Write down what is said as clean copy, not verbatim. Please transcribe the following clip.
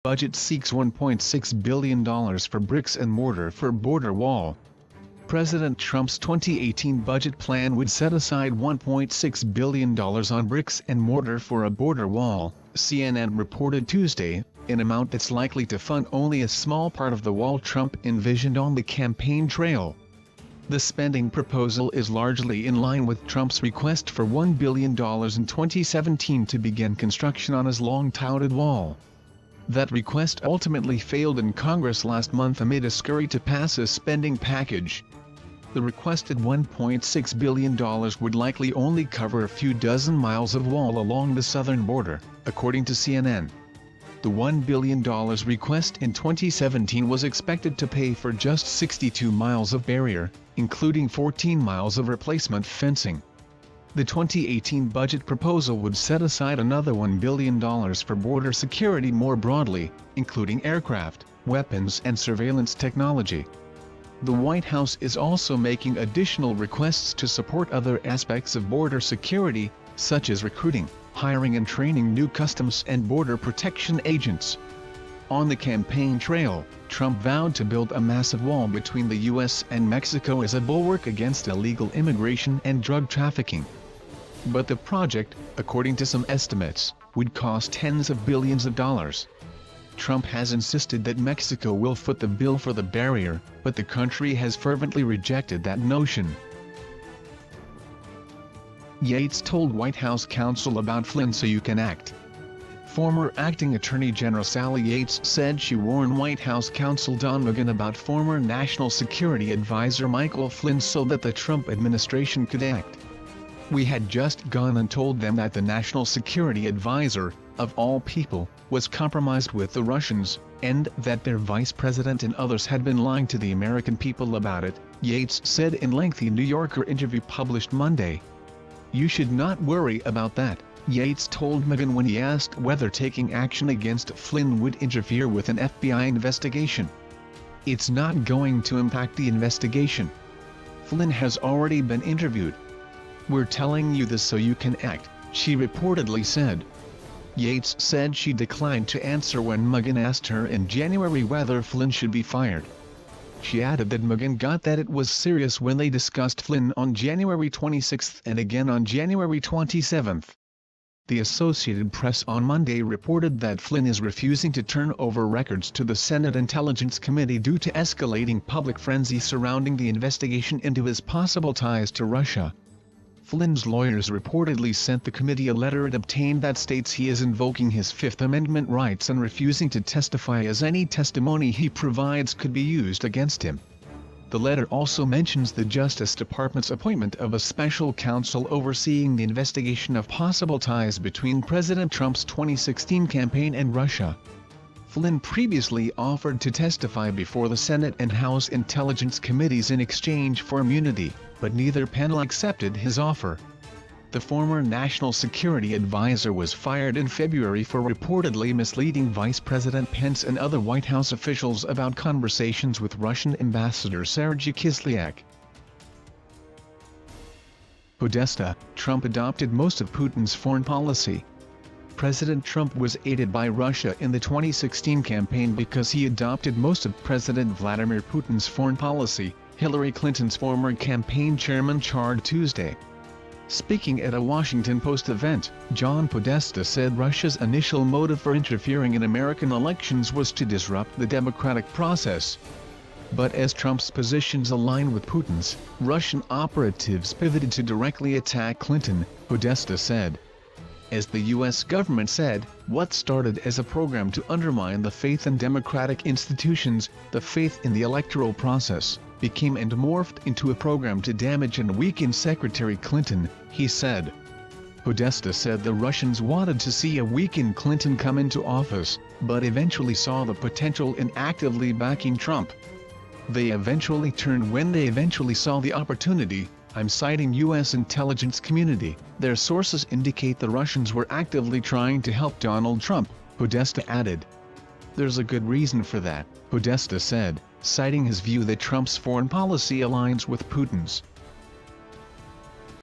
Budget seeks $1.6 billion for bricks and mortar for border wall. President Trump's 2018 budget plan would set aside $1.6 billion on bricks and mortar for a border wall, CNN reported Tuesday, an amount that's likely to fund only a small part of the wall Trump envisioned on the campaign trail. The spending proposal is largely in line with Trump's request for $1 billion in 2017 to begin construction on his long-touted wall. That request ultimately failed in Congress last month amid a scurry to pass a spending package. The requested $1.6 billion would likely only cover a few dozen miles of wall along the southern border, according to CNN. The $1 billion request in 2017 was expected to pay for just 62 miles of barrier, including 14 miles of replacement fencing. The 2018 budget proposal would set aside another $1 billion for border security more broadly, including aircraft, weapons and surveillance technology. The White House is also making additional requests to support other aspects of border security, such as recruiting, hiring and training new Customs and Border Protection agents. On the campaign trail, Trump vowed to build a massive wall between the U.S. and Mexico as a bulwark against illegal immigration and drug trafficking. But the project, according to some estimates, would cost tens of billions of dollars. Trump has insisted that Mexico will foot the bill for the barrier, but the country has fervently rejected that notion. Yates told White House Counsel about Flynn so you can act. Former Acting Attorney General Sally Yates said she warned White House Counsel Don McGahn about former National Security Advisor Michael Flynn so that the Trump administration could act. We had just gone and told them that the National Security Advisor, of all people, was compromised with the Russians, and that their vice president and others had been lying to the American people about it, Yates said in lengthy New Yorker interview published Monday. You should not worry about that, Yates told McGahn when he asked whether taking action against Flynn would interfere with an FBI investigation. It's not going to impact the investigation. Flynn has already been interviewed. We're telling you this so you can act, she reportedly said. Yates said she declined to answer when McGahn asked her in January whether Flynn should be fired. She added that McGahn got that it was serious when they discussed Flynn on January 26 and again on January 27. The Associated Press on Monday reported that Flynn is refusing to turn over records to the Senate Intelligence Committee due to escalating public frenzy surrounding the investigation into his possible ties to Russia. Flynn's lawyers reportedly sent the committee a letter it obtained that states he is invoking his Fifth Amendment rights and refusing to testify as any testimony he provides could be used against him. The letter also mentions the Justice Department's appointment of a special counsel overseeing the investigation of possible ties between President Trump's 2016 campaign and Russia. Flynn previously offered to testify before the Senate and House Intelligence Committees in exchange for immunity, but neither panel accepted his offer. The former National Security Advisor was fired in February for reportedly misleading Vice President Pence and other White House officials about conversations with Russian Ambassador Sergei Kislyak. Podesta, Trump adopted most of Putin's foreign policy. President Trump was aided by Russia in the 2016 campaign because he adopted most of President Vladimir Putin's foreign policy, Hillary Clinton's former campaign chairman charged Tuesday. Speaking at a Washington Post event, John Podesta said Russia's initial motive for interfering in American elections was to disrupt the democratic process. But as Trump's positions aligned with Putin's, Russian operatives pivoted to directly attack Clinton, Podesta said. As the U.S. government said, what started as a program to undermine the faith in democratic institutions, the faith in the electoral process, became and morphed into a program to damage and weaken Secretary Clinton, he said. Podesta said the Russians wanted to see a weakened Clinton come into office, but eventually saw the potential in actively backing Trump. They eventually turned when they eventually saw the opportunity. I'm citing U.S. intelligence community. Their sources indicate the Russians were actively trying to help Donald Trump, Podesta added. There's a good reason for that, Podesta said, citing his view that Trump's foreign policy aligns with Putin's.